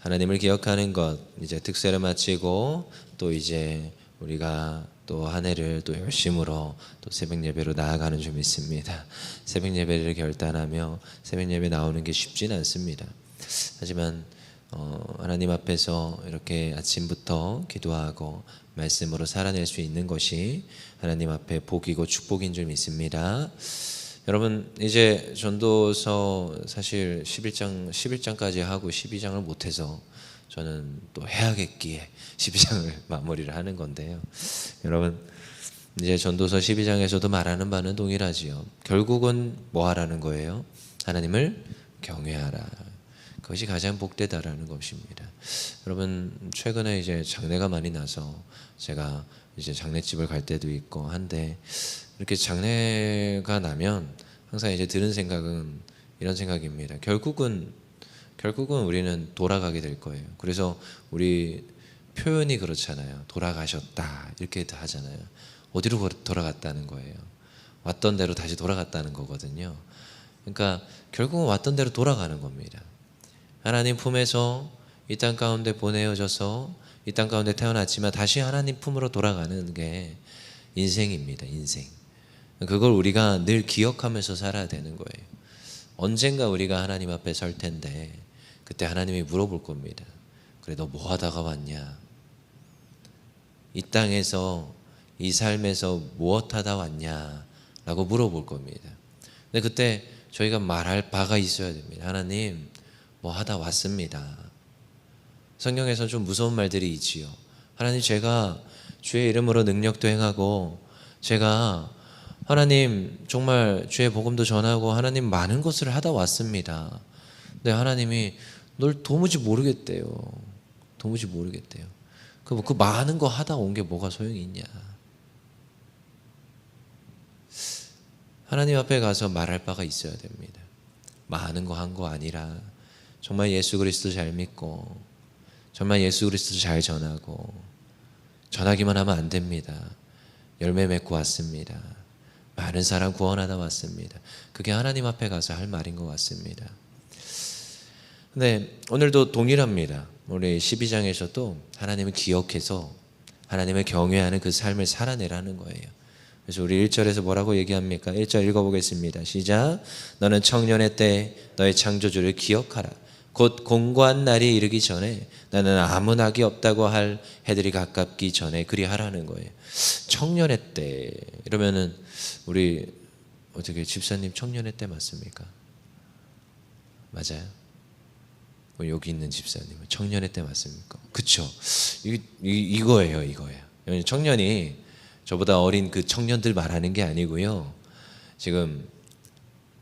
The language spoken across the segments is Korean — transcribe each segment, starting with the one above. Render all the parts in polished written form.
하나님을 기억하는 것, 이제 특세를 마치고 또 이제 우리가 또 한 해를 또 열심으로 또 새벽 예배로 나아가는 줄 믿습니다. 새벽 예배를 결단하며 새벽 예배 나오는 게 쉽지는 않습니다. 하지만 하나님 앞에서 이렇게 아침부터 기도하고 말씀으로 살아낼 수 있는 것이 하나님 앞에 복이고 축복인 줄 믿습니다. 여러분, 이제 전도서 사실 11장까지 하고 12장을 못해서 저는 또 해야겠기에 12장을 마무리를 하는 건데요. 여러분, 이제 전도서 12장에서도 말하는 바는 동일하지요. 결국은 뭐 하라는 거예요? 하나님을 경외하라. 그것이 가장 복되다라는 것입니다. 여러분, 최근에 이제 장례가 많이 나서 제가 이제 장례집을 갈 때도 있고 한데, 이렇게 장례가 나면 항상 이제 드는 생각은 이런 생각입니다. 결국은 우리는 돌아가게 될 거예요. 그래서 우리 표현이 그렇잖아요. 돌아가셨다 이렇게 하잖아요. 어디로 돌아갔다는 거예요? 왔던 대로 다시 돌아갔다는 거거든요. 그러니까 결국은 왔던 대로 돌아가는 겁니다. 하나님 품에서 이 땅 가운데 보내어져서 이 땅 가운데 태어났지만 다시 하나님 품으로 돌아가는 게 인생입니다. 인생. 그걸 우리가 늘 기억하면서 살아야 되는 거예요. 언젠가 우리가 하나님 앞에 설 텐데 그때 하나님이 물어볼 겁니다. 그래, 너 뭐 하다가 왔냐? 이 땅에서, 이 삶에서 무엇 하다 왔냐? 라고 물어볼 겁니다. 근데 그때 저희가 말할 바가 있어야 됩니다. 하나님, 뭐 하다 왔습니다. 성경에서 좀 무서운 말들이 있지요. 하나님, 제가 주의 이름으로 능력도 행하고 제가 하나님 정말 주의 복음도 전하고 하나님 많은 것을 하다 왔습니다. 근데 하나님이 널 도무지 모르겠대요. 도무지 모르겠대요. 그 많은 거 하다 온 게 뭐가 소용이 있냐? 하나님 앞에 가서 말할 바가 있어야 됩니다. 많은 거 한 거 아니라 정말 예수 그리스도 잘 믿고 정말 예수 그리스도 잘 전하고 전하기만 하면 안 됩니다. 열매 맺고 왔습니다. 많은 사람 구원하다 왔습니다. 그게 하나님 앞에 가서 할 말인 것 같습니다. 근데 오늘도 동일합니다. 우리 12장에서도 하나님을 기억해서 하나님을 경외하는 그 삶을 살아내라는 거예요. 그래서 우리 1절에서 뭐라고 얘기합니까? 1절 읽어보겠습니다. 시작. 너는 청년의 때 너의 창조주를 기억하라. 곧 공고한 날이 이르기 전에 나는 아무 낙이 없다고 할 해들이 가깝기 전에 그리하라는 거예요. 청년의 때 이러면은 우리 어떻게 집사님 청년의 때 맞습니까? 맞아요? 여기 있는 집사님은 청년의 때 맞습니까? 그쵸? 이거예요. 청년이 저보다 어린 그 청년들 말하는 게 아니고요. 지금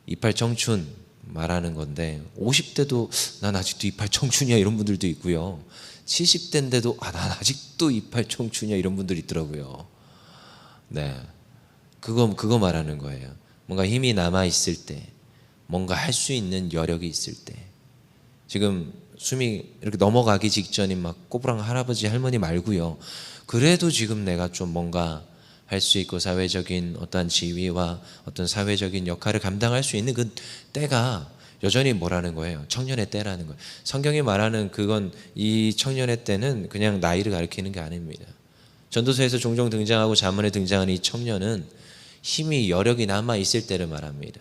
이팔 청춘 말하는 건데 50대도 난 아직도 이팔 청춘이야 이런 분들도 있고요. 70대인데도 난 아직도 이팔 청춘이야 이런 분들이 있더라고요. 네, 그거 말하는 거예요. 뭔가 힘이 남아 있을 때, 뭔가 할 수 있는 여력이 있을 때. 지금 숨이 이렇게 넘어가기 직전인 막 꼬부랑 할아버지 할머니 말고요. 그래도 지금 내가 좀 뭔가 할 수 있고 사회적인 어떤 지위와 어떤 사회적인 역할을 감당할 수 있는 그 때가 여전히 뭐라는 거예요? 청년의 때라는 거예요. 성경이 말하는 그건 이 청년의 때는 그냥 나이를 가리키는 게 아닙니다. 전도서에서 종종 등장하고 잠언에 등장하는 이 청년은 힘이 여력이 남아 있을 때를 말합니다.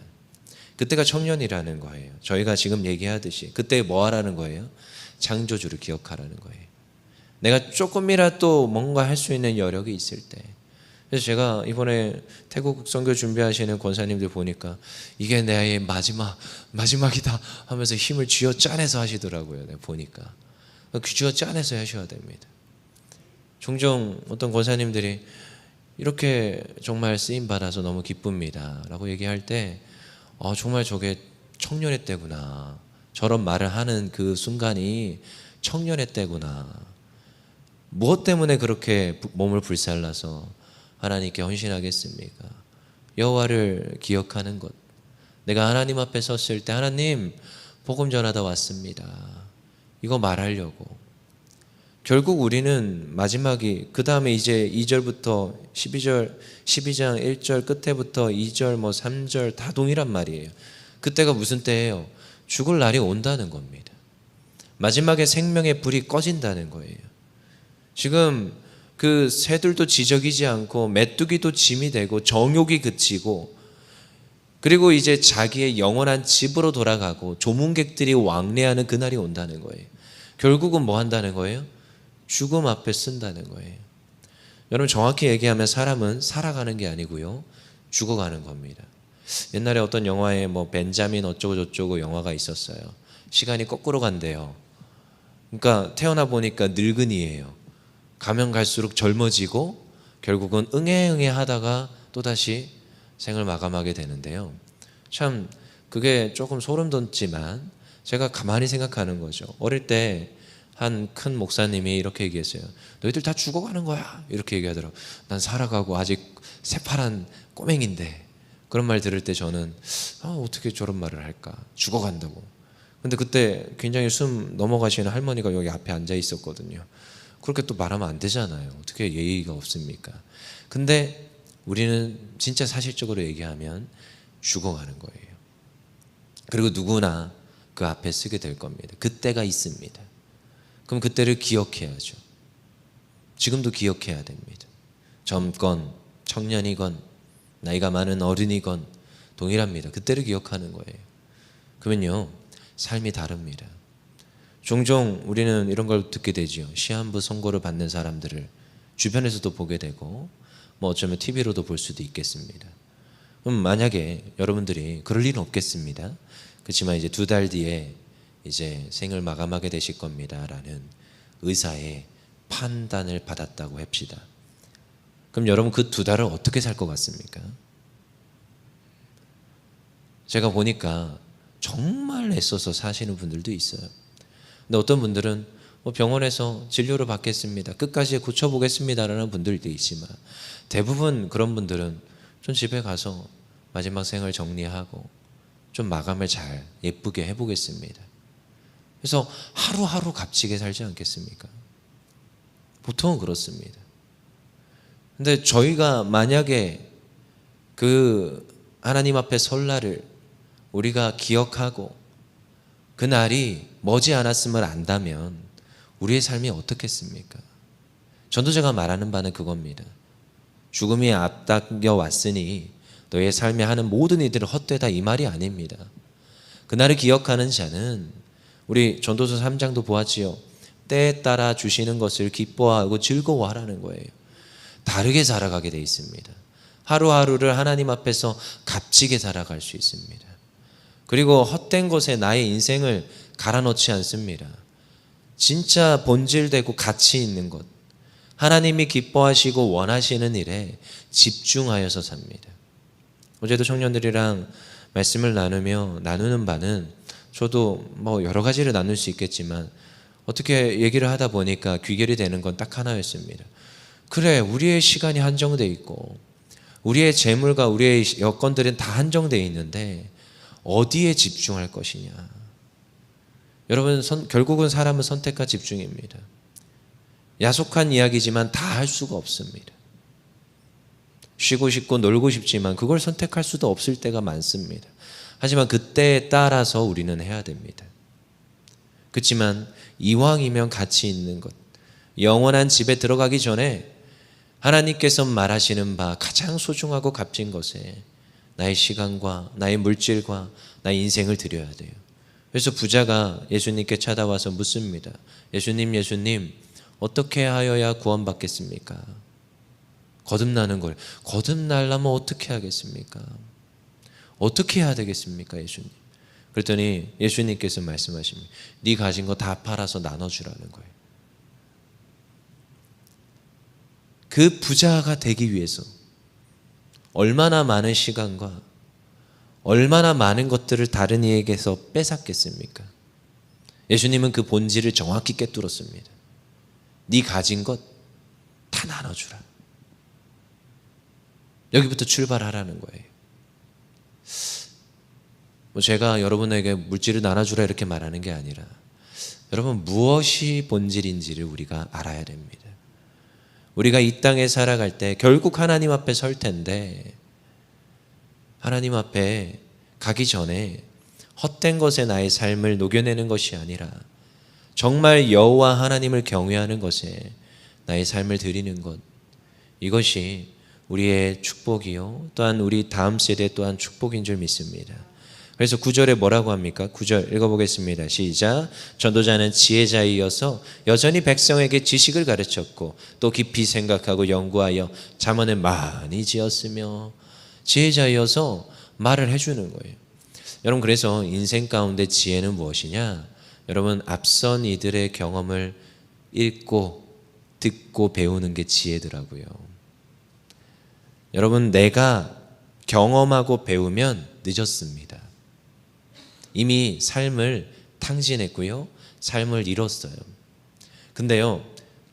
그때가 청년이라는 거예요. 저희가 지금 얘기하듯이 그때 뭐 하라는 거예요? 창조주를 기억하라는 거예요. 내가 조금이라도 뭔가 할 수 있는 여력이 있을 때. 그래서 제가 이번에 태국 선교 준비하시는 권사님들 보니까 이게 내 마지막이다 하면서 힘을 쥐어 짜내서 하시더라고요. 내가 보니까 쥐어 짜내서 하셔야 됩니다. 종종 어떤 권사님들이 이렇게 정말 쓰임 받아서 너무 기쁩니다 라고 얘기할 때 정말 저게 청년의 때구나. 저런 말을 하는 그 순간이 청년의 때구나. 무엇 때문에 그렇게 몸을 불살라서 하나님께 헌신하겠습니까? 여호와를 기억하는 것. 내가 하나님 앞에 섰을 때 하나님 복음 전하다 왔습니다. 이거 말하려고. 결국 우리는 마지막이 그 다음에 이제 2절부터 12장 1절 끝에부터 2절 3절 다 동일한 말이에요. 그때가 무슨 때예요? 죽을 날이 온다는 겁니다. 마지막에 생명의 불이 꺼진다는 거예요. 지금 그 새들도 지저귀지 않고 메뚜기도 짐이 되고 정욕이 그치고 그리고 이제 자기의 영원한 집으로 돌아가고 조문객들이 왕래하는 그날이 온다는 거예요. 결국은 뭐 한다는 거예요? 죽음 앞에 쓴다는 거예요. 여러분 정확히 얘기하면 사람은 살아가는 게 아니고요, 죽어가는 겁니다. 옛날에 어떤 영화에 뭐 벤자민 어쩌고 저쩌고 영화가 있었어요. 시간이 거꾸로 간대요. 그러니까 태어나 보니까 늙은이에요. 가면 갈수록 젊어지고 결국은 응애 하다가 또다시 생을 마감하게 되는데요. 참 그게 조금 소름 돋지만 제가 가만히 생각하는 거죠. 어릴 때 한 큰 목사님이 이렇게 얘기했어요. 너희들 다 죽어가는 거야, 이렇게 얘기하더라고. 난 살아가고 아직 새파란 꼬맹인데. 그런 말 들을 때 저는 어떻게 저런 말을 할까, 죽어간다고. 근데 그때 굉장히 숨 넘어가시는 할머니가 여기 앞에 앉아 있었거든요. 그렇게 또 말하면 안 되잖아요. 어떻게 예의가 없습니까? 근데 우리는 진짜 사실적으로 얘기하면 죽어가는 거예요. 그리고 누구나 그 앞에 서게 될 겁니다. 그때가 있습니다. 그럼 그때를 기억해야죠. 지금도 기억해야 됩니다. 젊건 청년이건 나이가 많은 어른이건 동일합니다. 그때를 기억하는 거예요. 그러면요, 삶이 다릅니다. 종종 우리는 이런 걸 듣게 되지요. 시한부 선고를 받는 사람들을 주변에서도 보게 되고 뭐 어쩌면 TV로도 볼 수도 있겠습니다. 그럼 만약에 여러분들이 그럴 일은 없겠습니다. 그렇지만 이제 2달 뒤에 이제 생을 마감하게 되실 겁니다라는 의사의 판단을 받았다고 합시다. 그럼 여러분 그 2달을 어떻게 살 것 같습니까? 제가 보니까 정말 애써서 사시는 분들도 있어요. 근데 어떤 분들은 병원에서 진료를 받겠습니다, 끝까지 고쳐보겠습니다라는 분들도 있지만 대부분 그런 분들은 좀 집에 가서 마지막 생을 정리하고 좀 마감을 잘 예쁘게 해보겠습니다. 그래서 하루하루 값지게 살지 않겠습니까? 보통은 그렇습니다. 근데 저희가 만약에 그 하나님 앞에 설 날을 우리가 기억하고 그 날이 머지않았음을 안다면 우리의 삶이 어떻겠습니까? 전도자가 말하는 바는 그겁니다. 죽음이 앞당겨 왔으니 너의 삶에 하는 모든 이들은 헛되다, 이 말이 아닙니다. 그날을 기억하는 자는 우리 전도서 3장도 보았지요. 때에 따라 주시는 것을 기뻐하고 즐거워하라는 거예요. 다르게 살아가게 돼 있습니다. 하루하루를 하나님 앞에서 값지게 살아갈 수 있습니다. 그리고 헛된 것에 나의 인생을 갈아넣지 않습니다. 진짜 본질되고 가치 있는 것, 하나님이 기뻐하시고 원하시는 일에 집중하여서 삽니다. 어제도 청년들이랑 말씀을 나누는 바는 저도 뭐 여러 가지를 나눌 수 있겠지만 어떻게 얘기를 하다 보니까 귀결이 되는 건 딱 하나였습니다. 그래, 우리의 시간이 한정되어 있고 우리의 재물과 우리의 여건들은 다 한정되어 있는데 어디에 집중할 것이냐. 여러분, 결국은 사람은 선택과 집중입니다. 야속한 이야기지만 다 할 수가 없습니다. 쉬고 싶고 놀고 싶지만 그걸 선택할 수도 없을 때가 많습니다. 하지만 그때에 따라서 우리는 해야 됩니다. 그렇지만 이왕이면 가치 있는 것, 영원한 집에 들어가기 전에 하나님께서 말하시는 바 가장 소중하고 값진 것에 나의 시간과 나의 물질과 나의 인생을 드려야 돼요. 그래서 부자가 예수님께 찾아와서 묻습니다. 예수님, 어떻게 하여야 구원받겠습니까? 거듭나는 걸. 거듭나려면 어떻게 하겠습니까? 어떻게 해야 되겠습니까, 예수님? 그랬더니 예수님께서 말씀하십니다. 네 가진 거 다 팔아서 나눠주라는 거예요. 그 부자가 되기 위해서 얼마나 많은 시간과 얼마나 많은 것들을 다른 이에게서 뺏었겠습니까? 예수님은 그 본질을 정확히 꿰뚫었습니다. 네 가진 것 다 나눠주라. 여기부터 출발하라는 거예요. 제가 여러분에게 물질을 나눠주라 이렇게 말하는 게 아니라 여러분, 무엇이 본질인지를 우리가 알아야 됩니다. 우리가 이 땅에 살아갈 때 결국 하나님 앞에 설 텐데 하나님 앞에 가기 전에 헛된 것에 나의 삶을 녹여내는 것이 아니라 정말 여호와 하나님을 경외하는 것에 나의 삶을 드리는 것, 이것이 우리의 축복이요 또한 우리 다음 세대 또한 축복인 줄 믿습니다. 그래서 9절에 뭐라고 합니까? 9절 읽어보겠습니다. 시작. 전도자는 지혜자이어서 여전히 백성에게 지식을 가르쳤고 또 깊이 생각하고 연구하여 잠언을 많이 지었으며. 지혜자이어서 말을 해주는 거예요. 여러분, 그래서 인생 가운데 지혜는 무엇이냐? 여러분, 앞선 이들의 경험을 읽고 듣고 배우는 게 지혜더라고요. 여러분, 내가 경험하고 배우면 늦었습니다. 이미 삶을 탕진했고요, 삶을 잃었어요. 근데요,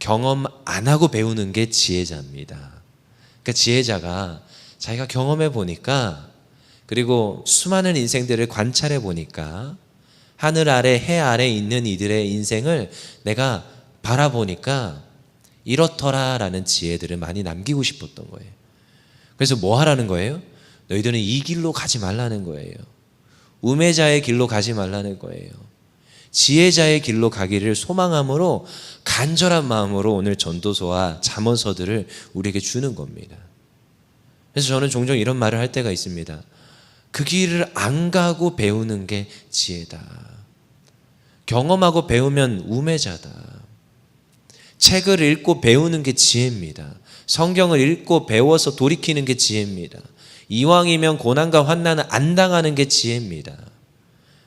경험 안 하고 배우는 게 지혜자입니다. 그러니까 지혜자가 자기가 경험해 보니까, 그리고 수많은 인생들을 관찰해 보니까, 하늘 아래 해 아래 있는 이들의 인생을 내가 바라보니까 이렇더라라는 지혜들을 많이 남기고 싶었던 거예요. 그래서 뭐 하라는 거예요? 너희들은 이 길로 가지 말라는 거예요. 우매자의 길로 가지 말라는 거예요. 지혜자의 길로 가기를 소망함으로 간절한 마음으로 오늘 전도서와 잠언서들을 우리에게 주는 겁니다. 그래서 저는 종종 이런 말을 할 때가 있습니다. 그 길을 안 가고 배우는 게 지혜다. 경험하고 배우면 우매자다. 책을 읽고 배우는 게 지혜입니다. 성경을 읽고 배워서 돌이키는 게 지혜입니다. 이왕이면 고난과 환난을 안 당하는 게 지혜입니다.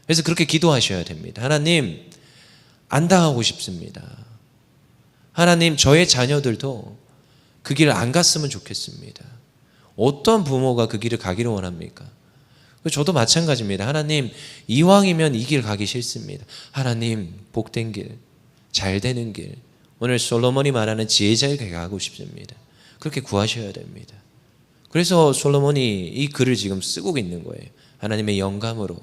그래서 그렇게 기도하셔야 됩니다. 하나님, 안 당하고 싶습니다. 하나님, 저의 자녀들도 그 길을 안 갔으면 좋겠습니다. 어떤 부모가 그 길을 가기를 원합니까? 저도 마찬가지입니다. 하나님, 이왕이면 이 길 가기 싫습니다. 하나님, 복된 길, 잘 되는 길, 오늘 솔로몬이 말하는 지혜자의 길 가고 싶습니다. 그렇게 구하셔야 됩니다. 그래서 솔로몬이 이 글을 지금 쓰고 있는 거예요. 하나님의 영감으로.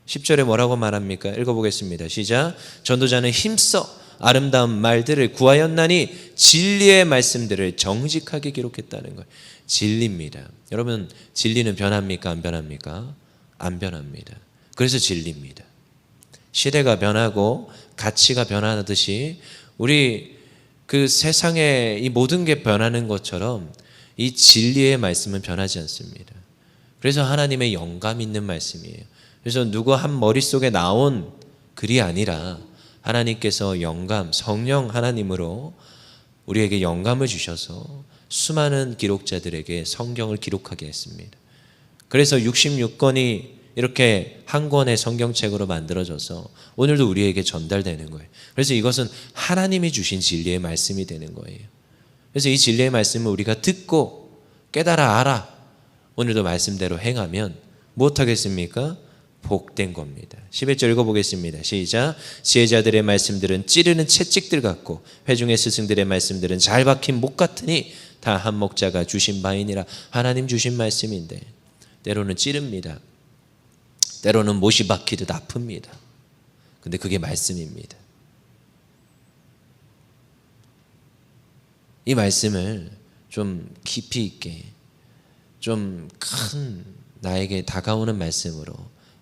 10절에 뭐라고 말합니까? 읽어보겠습니다. 시작. 전도자는 힘써 아름다운 말들을 구하였나니 진리의 말씀들을 정직하게 기록했다는 거예요. 진리입니다. 여러분, 진리는 변합니까? 안 변합니까? 안 변합니다. 그래서 진리입니다. 시대가 변하고 가치가 변하듯이 우리 그 세상에 이 모든 게 변하는 것처럼 이 진리의 말씀은 변하지 않습니다. 그래서 하나님의 영감 있는 말씀이에요. 그래서 누구 한 머릿속에 나온 글이 아니라 하나님께서 영감, 성령 하나님으로 우리에게 영감을 주셔서 수많은 기록자들에게 성경을 기록하게 했습니다. 그래서 66권이 이렇게 한 권의 성경책으로 만들어져서 오늘도 우리에게 전달되는 거예요. 그래서 이것은 하나님이 주신 진리의 말씀이 되는 거예요. 그래서 이 진리의 말씀을 우리가 듣고 깨달아 알아 오늘도 말씀대로 행하면 무엇하겠습니까? 복된 겁니다. 11절 읽어보겠습니다. 시작. 지혜자들의 말씀들은 찌르는 채찍들 같고 회중의 스승들의 말씀들은 잘 박힌 목 같으니 다 한 목자가 주신 바이니라. 하나님 주신 말씀인데 때로는 찌릅니다. 때로는 못이 박히듯 아픕니다. 근데 그게 말씀입니다. 이 말씀을 좀 깊이 있게, 좀 큰 나에게 다가오는 말씀으로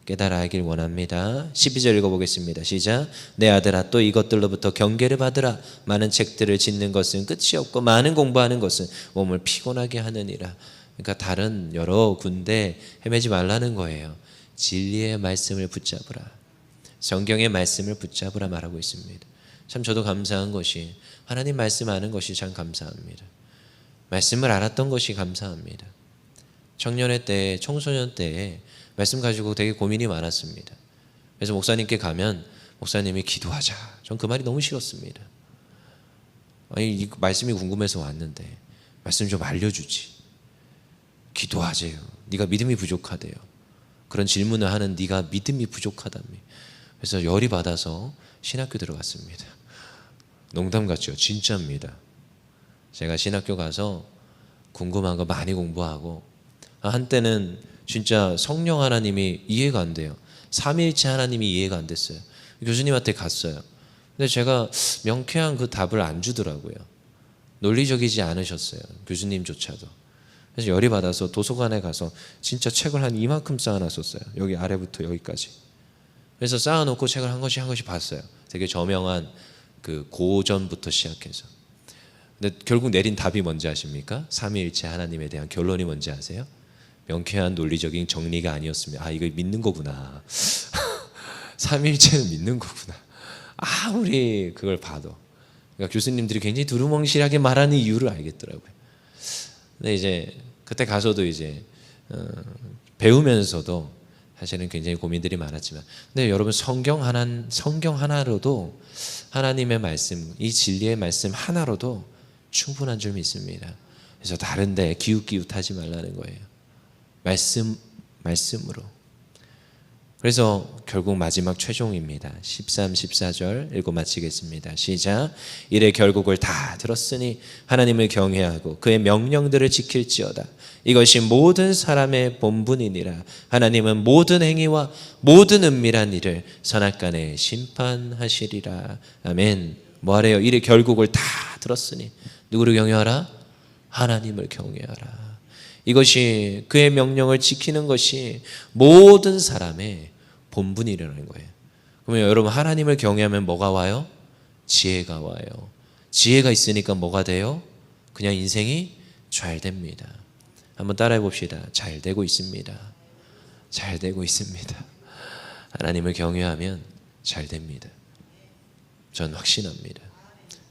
깨달아 알길 원합니다. 12절 읽어보겠습니다. 시작. 내 아들아, 또 이것들로부터 경계를 받으라. 많은 책들을 짓는 것은 끝이 없고 많은 공부하는 것은 몸을 피곤하게 하느니라. 그러니까 다른 여러 군데 헤매지 말라는 거예요. 진리의 말씀을 붙잡으라. 성경의 말씀을 붙잡으라 말하고 있습니다. 참 저도 감사한 것이 하나님 말씀 아는 것이 참 감사합니다. 말씀을 알았던 것이 감사합니다. 청년의 때, 청소년 때에 말씀 가지고 되게 고민이 많았습니다. 그래서 목사님께 가면 목사님이 기도하자. 전 그 말이 너무 싫었습니다. 아니, 이 말씀이 궁금해서 왔는데 말씀 좀 알려주지. 기도하재요. 네가 믿음이 부족하대요. 그런 질문을 하는 네가 믿음이 부족하다며. 그래서 열이 받아서 신학교 들어갔습니다. 농담 같죠? 진짜입니다. 제가 신학교 가서 궁금한 거 많이 공부하고, 한때는 진짜 성령 하나님이 이해가 안 돼요. 삼위일체 하나님이 이해가 안 됐어요. 교수님한테 갔어요. 근데 제가 명쾌한 그 답을 안 주더라고요. 논리적이지 않으셨어요. 교수님조차도. 그래서 열이 받아서 도서관에 가서 진짜 책을 한 이만큼 쌓아놨었어요. 여기 아래부터 여기까지. 그래서 쌓아놓고 책을 한 권씩 봤어요. 되게 저명한 그 고전부터 시작해서. 근데 결국 내린 답이 뭔지 아십니까? 삼위일체 하나님에 대한 결론이 뭔지 아세요? 명쾌한 논리적인 정리가 아니었습니다. 아, 이거 믿는 거구나. 삼위일체는 믿는 거구나. 아무리 그걸 봐도. 그러니까 교수님들이 굉장히 두루뭉실하게 말하는 이유를 알겠더라고요. 근데 이제 그때 가서도 이제 배우면서도 사실은 굉장히 고민들이 많았지만, 근데 여러분 성경 하나로도 하나님의 말씀, 이 진리의 말씀 하나로도 충분한 줄 믿습니다. 그래서 다른데 기웃기웃하지 말라는 거예요. 말씀으로. 그래서 결국 마지막 최종입니다. 13, 14절 읽고 마치겠습니다. 시작. 이래 결국을 다 들었으니 하나님을 경외하고 그의 명령들을 지킬지어다. 이것이 모든 사람의 본분이니라. 하나님은 모든 행위와 모든 은밀한 일을 선악간에 심판하시리라. 아멘. 뭐하래요? 이래 결국을 다 들었으니 누구를 경외하라? 하나님을 경외하라. 이것이 그의 명령을 지키는 것이 모든 사람의 본분이라는 거예요. 그러면 여러분 하나님을 경외하면 뭐가 와요? 지혜가 와요. 지혜가 있으니까 뭐가 돼요? 그냥 인생이 잘 됩니다. 한번 따라해 봅시다. 잘 되고 있습니다. 잘 되고 있습니다. 하나님을 경외하면 잘 됩니다. 전 확신합니다.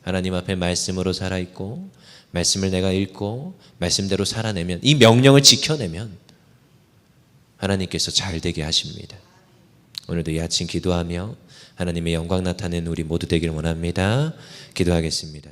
하나님 앞에 말씀으로 살아있고 말씀을 내가 읽고 말씀대로 살아내면, 이 명령을 지켜내면 하나님께서 잘 되게 하십니다. 오늘도 이 아침 기도하며 하나님의 영광 나타내는 우리 모두 되기를 원합니다. 기도하겠습니다.